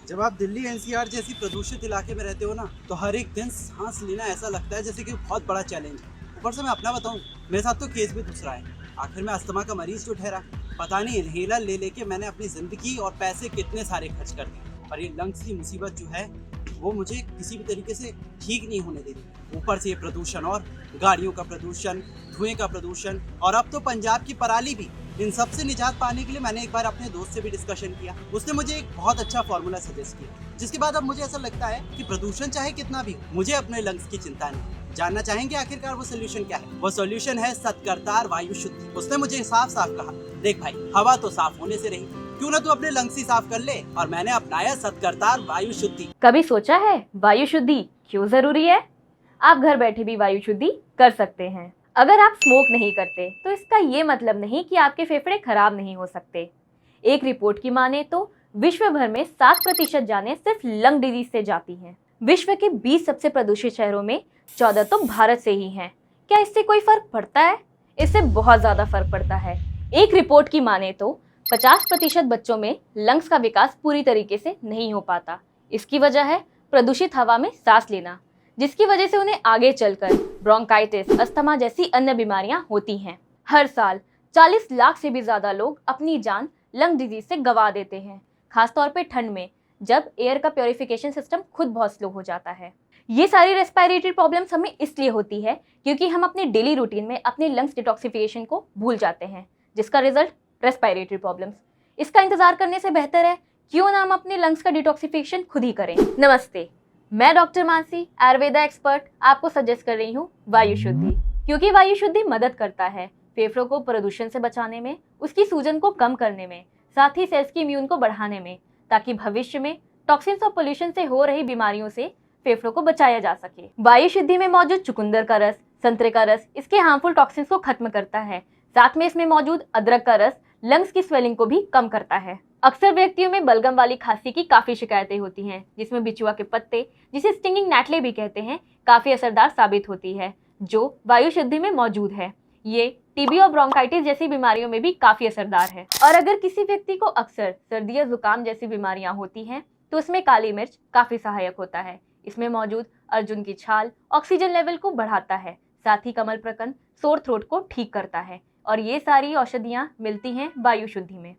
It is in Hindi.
जब आप दिल्ली एनसीआर जैसी प्रदूषित इलाके में रहते हो ना, तो हर एक दिन सांस लेना ऐसा लगता है जैसे कि बहुत बड़ा चैलेंज है। ऊपर से मैं अपना बताऊं, मेरे साथ तो केस भी दूसरा है। आखिर में अस्थमा का मरीज जो ठहरा। पता नहीं इनहेलर ले लेके मैंने अपनी जिंदगी और पैसे कितने सारे खर्च कर दिए, और ये लंग्स की मुसीबत जो है वो मुझे किसी भी तरीके से ठीक नहीं होने दे रही। ऊपर से ये प्रदूषण, और गाड़ियों का प्रदूषण, धुएं का प्रदूषण, और अब तो पंजाब की पराली भी। इन सब से निजात पाने के लिए मैंने एक बार अपने दोस्त से भी डिस्कशन किया। उसने मुझे एक बहुत अच्छा फॉर्मूला सजेस्ट किया, जिसके बाद अब मुझे ऐसा लगता है कि प्रदूषण चाहे कितना भी हो, मुझे अपने लंग्स की चिंता नहीं। जानना चाहेंगे आखिरकार वो सोल्यूशन क्या है? वो सोल्यूशन है सतकरतार वायु शुद्धि। उसने मुझे साफ साफ कहा, देख भाई, हवा तो साफ होने से रही, क्यों ना तू अपने लंग्स ही साफ कर ले। और मैंने अपनाया सतकरतार वायु शुद्धि। कभी सोचा है वायु शुद्धि क्यों जरूरी है? आप घर बैठे भी वायु शुद्धि कर सकते हैं। अगर आप स्मोक नहीं करते तो इसका ये मतलब नहीं कि आपके फेफड़े खराब नहीं हो सकते। एक रिपोर्ट की माने तो विश्व भर में 7% जानें सिर्फ लंग डिजीज से जाती हैं। विश्व के 20 सबसे प्रदूषित शहरों में 14 तो भारत से ही हैं। क्या इससे कोई फर्क पड़ता है? इससे बहुत ज्यादा फर्क पड़ता है। एक रिपोर्ट की माने तो 50% बच्चों में लंग्स का विकास पूरी तरीके से नहीं हो पाता। इसकी वजह है प्रदूषित हवा में सांस लेना, जिसकी वजह से उन्हें आगे चलकर ब्रोंकाइटिस, अस्थमा जैसी अन्य बीमारियां होती हैं। हर साल 40 लाख से भी ज्यादा लोग अपनी जान लंग डिजीज से गंवा देते हैं, खासतौर पे ठंड में, जब एयर का प्योरिफिकेशन सिस्टम खुद बहुत स्लो हो जाता है। ये सारी रेस्पिरेटरी प्रॉब्लम्स हमें इसलिए होती है क्योंकि हम अपने डेली रूटीन में अपने लंग्स डिटॉक्सिफिकेशन को भूल जाते हैं, जिसका रिजल्ट रेस्पिरेटरी प्रॉब्लम्स। इसका इंतजार करने से बेहतर है क्यों ना हम अपने लंग्स का डिटॉक्सिफिकेशन खुद ही करें। नमस्ते, मैं डॉक्टर मानसी, आयुर्वेदा एक्सपर्ट, आपको सजेस्ट कर रही हूँ वायु शुद्धि, क्योंकि वायु शुद्धि मदद करता है फेफड़ों को प्रदूषण से बचाने में, उसकी सूजन को कम करने में, साथ ही सेल्स की इम्यून को बढ़ाने में, ताकि भविष्य में टॉक्सिन्स और पोल्यूशन से हो रही बीमारियों से फेफड़ों को बचाया जा सके। वायु शुद्धि में मौजूद चुकंदर का रस, संतरे का रस इसके हार्मफुल टॉक्सिन्स को खत्म करता है। साथ में इसमें मौजूद अदरक का रस लंग्स की स्वेलिंग को भी कम करता है। अक्सर व्यक्तियों में बलगम वाली खांसी की काफी शिकायतें होती हैं, जिसमें बिचुआ के पत्ते, जिसे स्टिंगिंग नेटले भी कहते हैं, काफी असरदार साबित होती है, जो वायु शुद्धि में मौजूद है। ये टीबी और ब्रोंकाइटिस जैसी बीमारियों में भी काफी असरदार है। और अगर किसी व्यक्ति को अक्सर सर्दी या जुकाम जैसी बीमारियां होती हैं, तो इसमें काली मिर्च काफी सहायक होता है। इसमें मौजूद अर्जुन की छाल ऑक्सीजन लेवल को बढ़ाता है, साथ ही कमल प्रकंद सोर थ्रोट को ठीक करता है। और ये सारी औषधियां मिलती हैं वायु शुद्धि में।